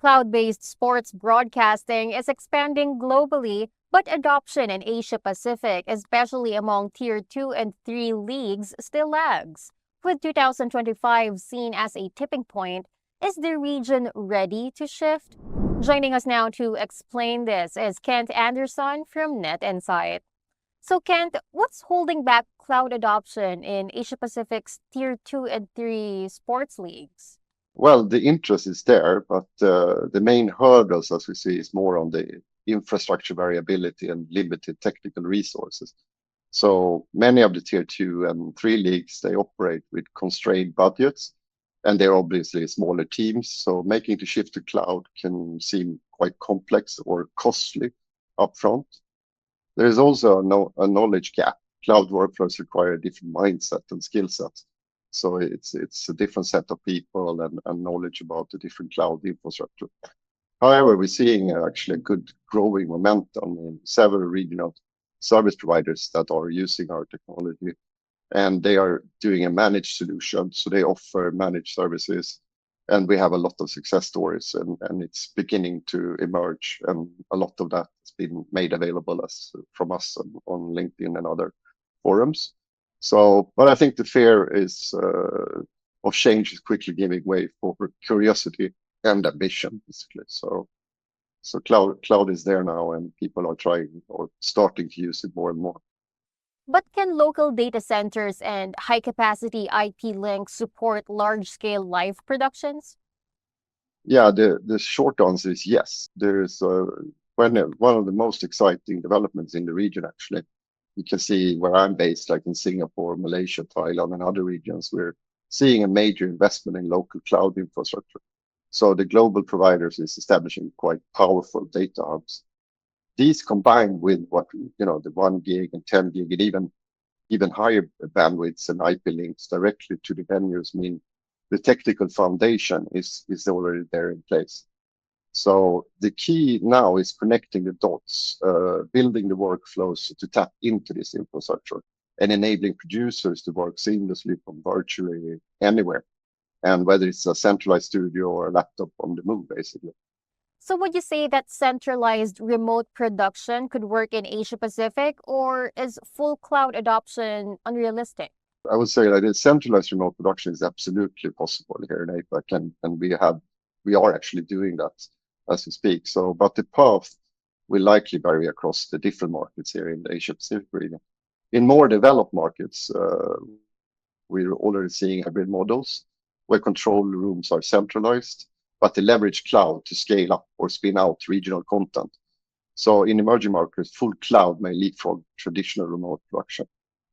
Cloud-based sports broadcasting is expanding globally, but adoption in Asia Pacific, especially among Tier 2 and 3 leagues, still lags. With 2025 seen as a tipping point, is the region ready to shift? Joining us now to explain this is Kent Anderson from Net Insight. So, Kent, what's holding back cloud adoption in Asia Pacific's Tier 2 and 3 sports leagues? Well, the interest is there, but the main hurdles, as we see, is more on the infrastructure variability and limited technical resources. So many of the tier 2 and 3 leagues, they operate with constrained budgets, and they're obviously smaller teams. So making the shift to cloud can seem quite complex or costly upfront. There is also a knowledge gap. Cloud workflows require a different mindset and skill sets. So it's a different set of people and knowledge about the different cloud infrastructure. However, we're seeing actually a good growing momentum in several regional service providers that are using our technology, and they are doing a managed solution. So they offer managed services, and we have a lot of success stories, and it's beginning to emerge. And a lot of that has been made available as from us on LinkedIn and other forums. So, but I think the fear is of change is quickly giving way for curiosity and ambition, basically. So cloud is there now, and people are trying or starting to use it more and more. But can local data centers and high-capacity IP links support large-scale live productions? Yeah, the short answer is yes. There is one of the most exciting developments in the region, actually. You can see where I'm based, like in Singapore, Malaysia, Thailand, and other regions. We're seeing a major investment in local cloud infrastructure. So the global providers is establishing quite powerful data hubs. These combined with what, the 1 gig and 10 gig and even higher bandwidths and IP links directly to the venues mean the technical foundation is already there in place. So the key now is connecting the dots, building the workflows to tap into this infrastructure and enabling producers to work seamlessly from virtually anywhere. And whether it's a centralized studio or a laptop on the move, basically. So would you say that centralized remote production could work in Asia Pacific, or is full cloud adoption unrealistic? I would say that centralized remote production is absolutely possible here in APAC, and we are actually doing that as we speak. So, but the path will likely vary across the different markets here in the Asia Pacific region. In more developed markets, we're already seeing hybrid models where control rooms are centralized, but they leverage cloud to scale up or spin out regional content. So in emerging markets, full cloud may leapfrog traditional remote production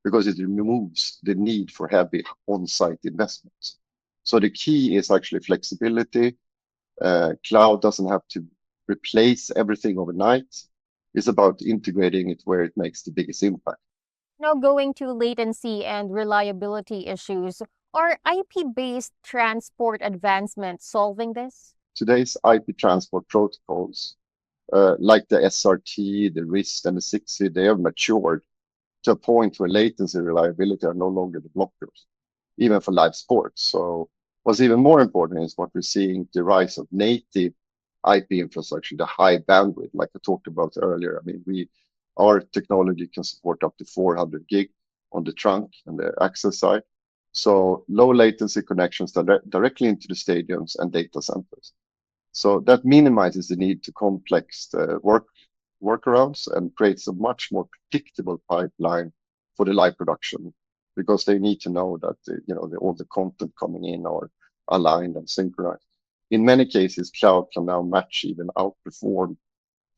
because it removes the need for heavy on-site investments. So the key is actually flexibility. Cloud doesn't have to replace everything overnight. It's about integrating it where it makes the biggest impact. Now, going to latency and reliability issues, are IP-based transport advancements solving this? Today's IP transport protocols, like the SRT, the RIST, and the 6E, they have matured to a point where latency and reliability are no longer the blockers, even for live sports. So what's even more important is what we're seeing, the rise of native IP infrastructure, the high bandwidth, like I talked about earlier. I mean, our technology can support up to 400 gig on the trunk and the access side. So low latency connections directly into the stadiums and data centers. So that minimizes the need to complex workarounds and creates a much more predictable pipeline for the live production, because they need to know that all the content coming in are aligned and synchronized. In many cases, cloud can now match, even outperform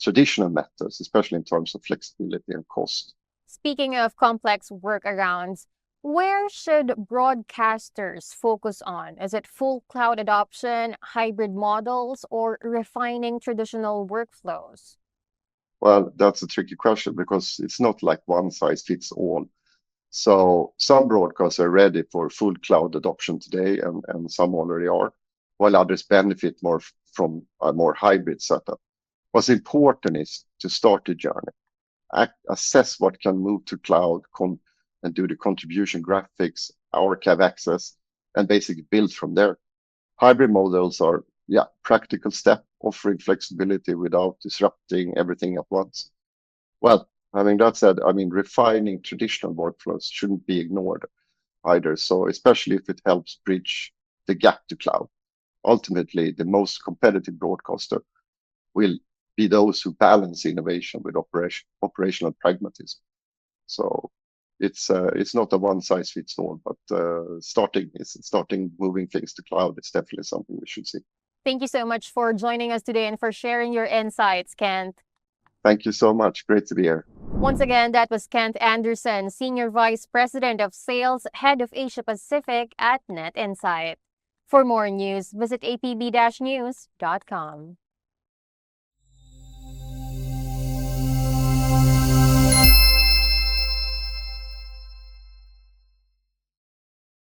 traditional methods, especially in terms of flexibility and cost. Speaking of complex workarounds, where should broadcasters focus on? Is it full cloud adoption, hybrid models, or refining traditional workflows? Well, that's a tricky question because it's not like one size fits all. So some broadcasts are ready for full cloud adoption today, and some already are, while others benefit more from a more hybrid setup. What's important is to start the journey, assess what can move to cloud, and do the contribution graphics, archive access, and basically build from there. Hybrid models are practical step, offering flexibility without disrupting everything at once. Well, having that said, I mean, refining traditional workflows shouldn't be ignored either. So especially if it helps bridge the gap to cloud. Ultimately, the most competitive broadcaster will be those who balance innovation with operational pragmatism. So it's not a one size fits all, but starting moving things to cloud is definitely something we should see. Thank you so much for joining us today and for sharing your insights, Kent. Thank you so much. Great to be here. Once again, that was Kent Anderson, Senior Vice President of Sales, Head of Asia Pacific at Net Insight. For more news, visit apb-news.com.